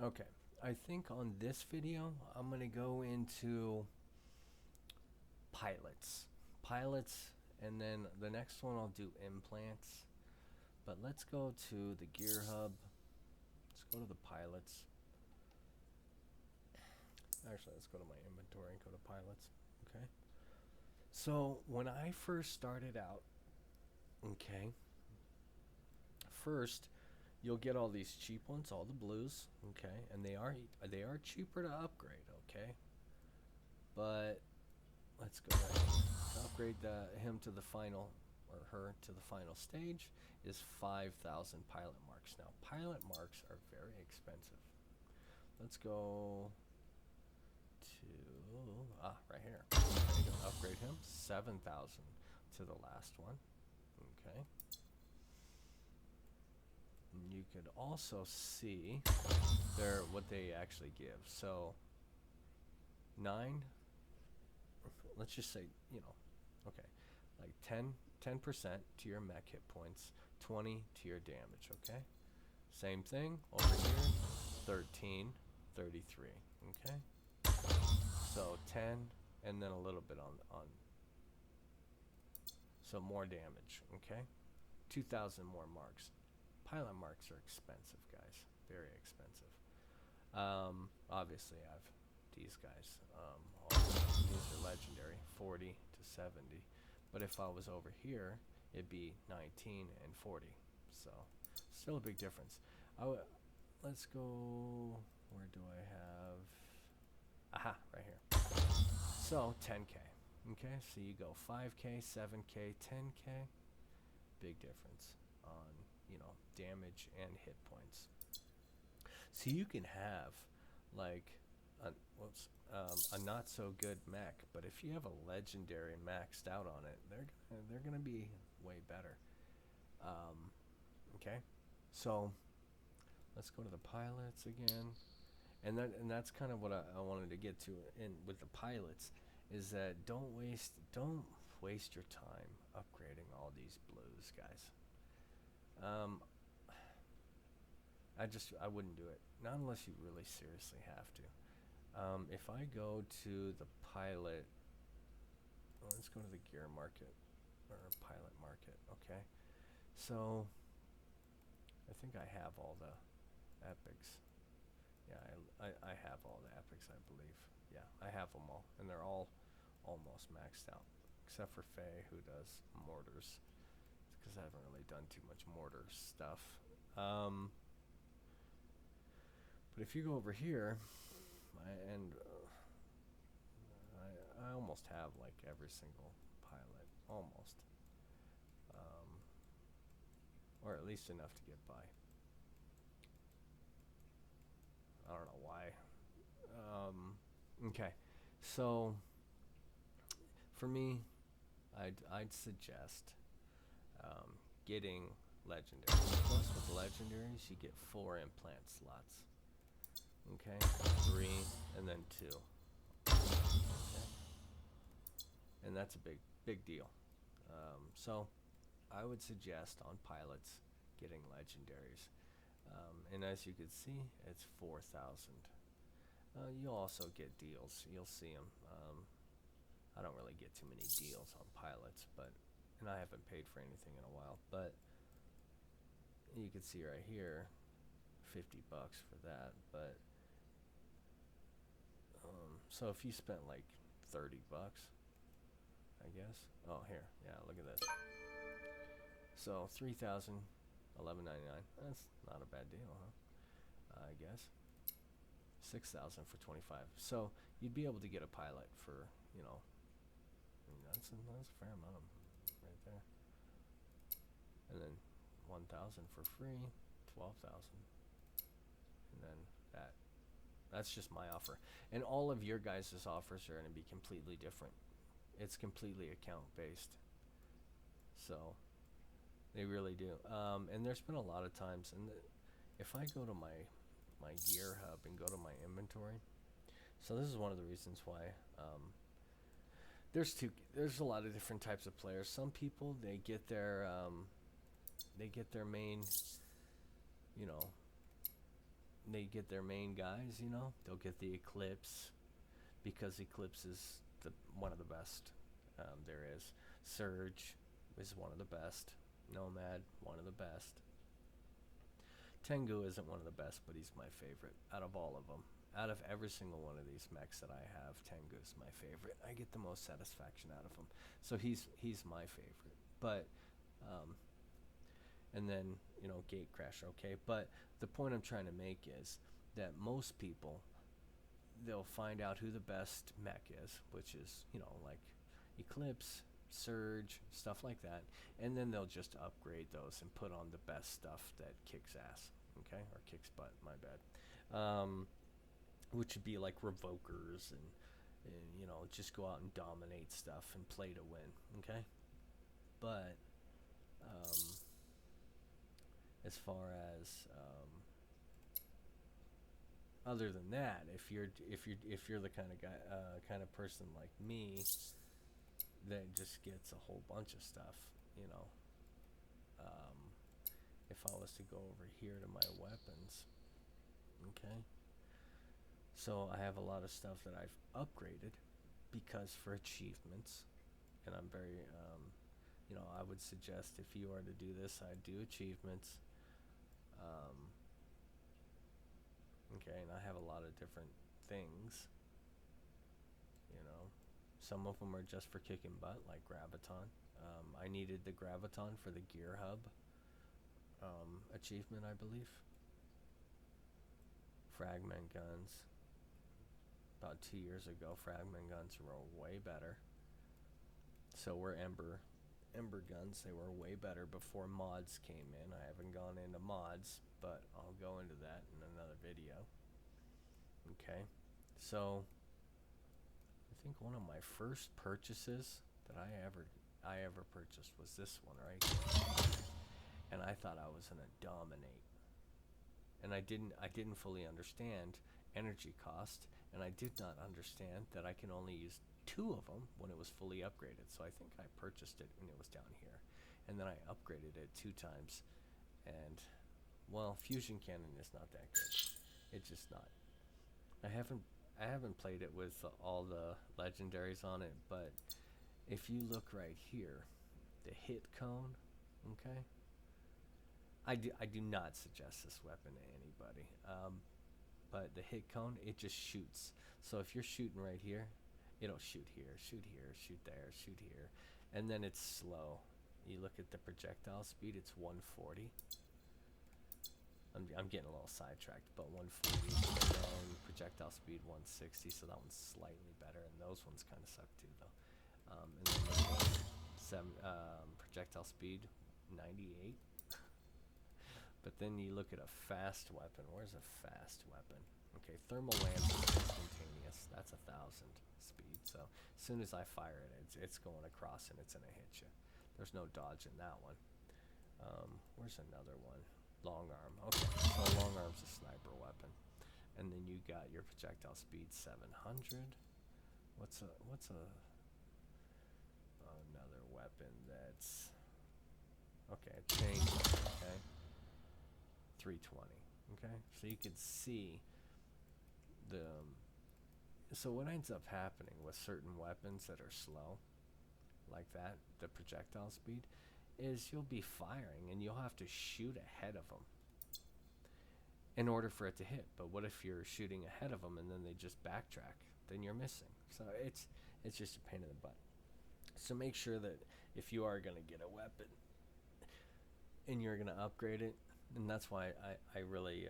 Okay, I think on this video I'm gonna go into pilots, and then the next one I'll do implants. But let's go to the gear hub. Let's go to the pilots. Actually, let's go to my inventory and go to pilots. Okay. So when I first started out, okay, first you'll get all these cheap ones, all the blues, okay, and they are cheaper to upgrade, okay. But let's go ahead and upgrade him to the final, or her to the final stage is 5,000 pilot marks. Now pilot marks are very expensive. Let's go to right here. Okay, upgrade him 7,000 to the last one. Okay. And you could also see there what they actually give. So 9, let's just say, okay, like 10% to your mech hit points, 20 to your damage, okay? Same thing over here, 13, 33, okay? So 10 and then a little bit on so more damage, okay? 2,000 more marks. Pilot marks are expensive, guys, very expensive. Obviously I have these guys. These are legendary, 40 to 70. But if I was over here, it'd be 19 and 40. So still a big difference. Let's go. Where do I have? Aha, right here. So 10k. Okay, so you go 5k, 7k, 10k. Big difference on damage and hit points. So you can have like a not so good mech, but if you have a legendary maxed out on it, they're gonna be way better. Okay, so let's go to the pilots again, and that's kind of what I wanted to get to in with the pilots, is that don't waste your time upgrading all these blues, guys. I wouldn't do it, not unless you really seriously have to. If I go to the pilot, let's go to the gear market or pilot market. Okay, so I think I have all the epics. Yeah, I have all the epics, I believe. Yeah, I have them all, and they're all almost maxed out, except for Faye, who does mortars. Because I haven't really done too much mortar stuff. But if you go over here, I almost have like every single pilot, almost, or at least enough to get by. I don't know why. Okay, so for me, I'd suggest getting legendaries. Plus, with legendaries, you get 4 implant slots. Okay, 3 and then 2. Okay. And that's a big deal. So I would suggest on pilots getting legendaries. And as you can see, it's 4,000. You'll also get deals. You'll see them. I don't really get too many deals on pilots, and I haven't paid for anything in a while. But you can see right here, $50 for that. But so if you spent like $30, I guess. Oh, here, yeah, look at this. So 3,000, 11.99. That's not a bad deal, huh? I guess. 6,000 for 25. So you'd be able to get a pilot for, that's a fair amount right there. And then 1,000 for free, 12,000, and then that's just my offer. And all of your guys' offers are going to be completely different. It's completely account based. So they really do. And there's been a lot of times, and if I go to my gear hub and go to my inventory, so this is one of the reasons why there's a lot of different types of players. Some people, they get their main, they get their main guys, you know. They'll get the Eclipse because Eclipse is one of the best there is. Surge is one of the best. Nomad, one of the best. Tengu isn't one of the best, but he's my favorite out of all of them. Out of every single one of these mechs that I have, Tengu is my favorite. I get the most satisfaction out of him. So he's my favorite. But and then, you know, Gatecrasher, okay? But the point I'm trying to make is that most people, they'll find out who the best mech is, which is, you know, like Eclipse, Surge, stuff like that, and then they'll just upgrade those and put on the best stuff that kicks ass, okay? Or kicks butt, my bad. Which would be like Revokers and, you know, just go out and dominate stuff and play to win, okay? But as far as other than that, if you're the kind of guy, kind of person like me that just gets a whole bunch of stuff, you know. If I was to go over here to my weapons, okay. So I have a lot of stuff that I've upgraded because for achievements, and I'm very, you know, I would suggest if you are to do this, I'd do achievements. Okay, and I have a lot of different things, you know. Some of them are just for kicking butt, like Graviton. I needed the Graviton for the Gear Hub achievement, I believe. Fragment guns. About 2 years ago, fragment guns were way better. So were Ember guns. They were way better before mods came in. I haven't gone into mods, but I'll go into that in another video. Okay, so I think one of my first purchases that I ever purchased was this one right here. And I thought I was gonna dominate. And I didn't fully understand energy cost, and I did not understand that I can only use 2 of them when it was fully upgraded. So I think I purchased it when it was down here, and then I upgraded it 2 times. And well, fusion cannon is not that good. It's just not. I haven't played it with all the legendaries on it, but if you look right here, the hit cone, okay. I do not suggest this weapon to anybody. But the hit cone, it just shoots. So if you're shooting right here, it'll shoot here, shoot here, shoot there, shoot here, and then it's slow. You look at the projectile speed, it's 140. I'm getting a little sidetracked, but 140, and then projectile speed 160, so that one's slightly better, and those ones kind of suck too, though. And then projectile speed 98. But then you look at a fast weapon. Where's a fast weapon? Okay, thermal lance is instantaneous. That's 1,000 speed. So as soon as I fire it, it's going across and it's gonna hit you. There's no dodge in that one. Where's another one? Long arm. Okay, so long arm's a sniper weapon. And then you got your projectile speed 700. What's another weapon that's okay? Chain. Okay. 320. Okay, so you can see the so what ends up happening with certain weapons that are slow like that, the projectile speed, is you'll be firing and you'll have to shoot ahead of them in order for it to hit. But what if you're shooting ahead of them and then they just backtrack? Then you're missing. So it's just a pain in the butt. So make sure that if you are going to get a weapon and you're going to upgrade it, and that's why I really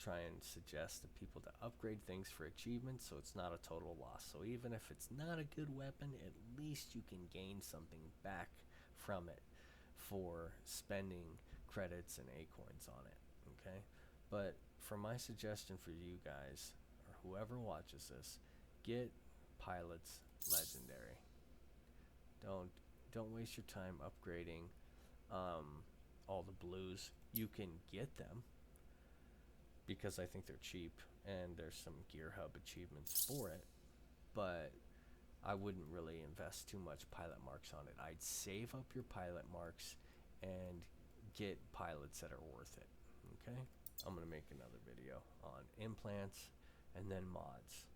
try and suggest to people to upgrade things for achievements so it's not a total loss. So even if it's not a good weapon, at least you can gain something back from it for spending credits and A-coins on it, okay? But for my suggestion for you guys, or whoever watches this, get Pilots Legendary. Don't waste your time upgrading all the blues. You can get them because I think they're cheap and there's some Gear Hub achievements for it, but I wouldn't really invest too much pilot marks on it. I'd save up your pilot marks and get pilots that are worth it. Okay, I'm gonna make make another video on implants and then mods.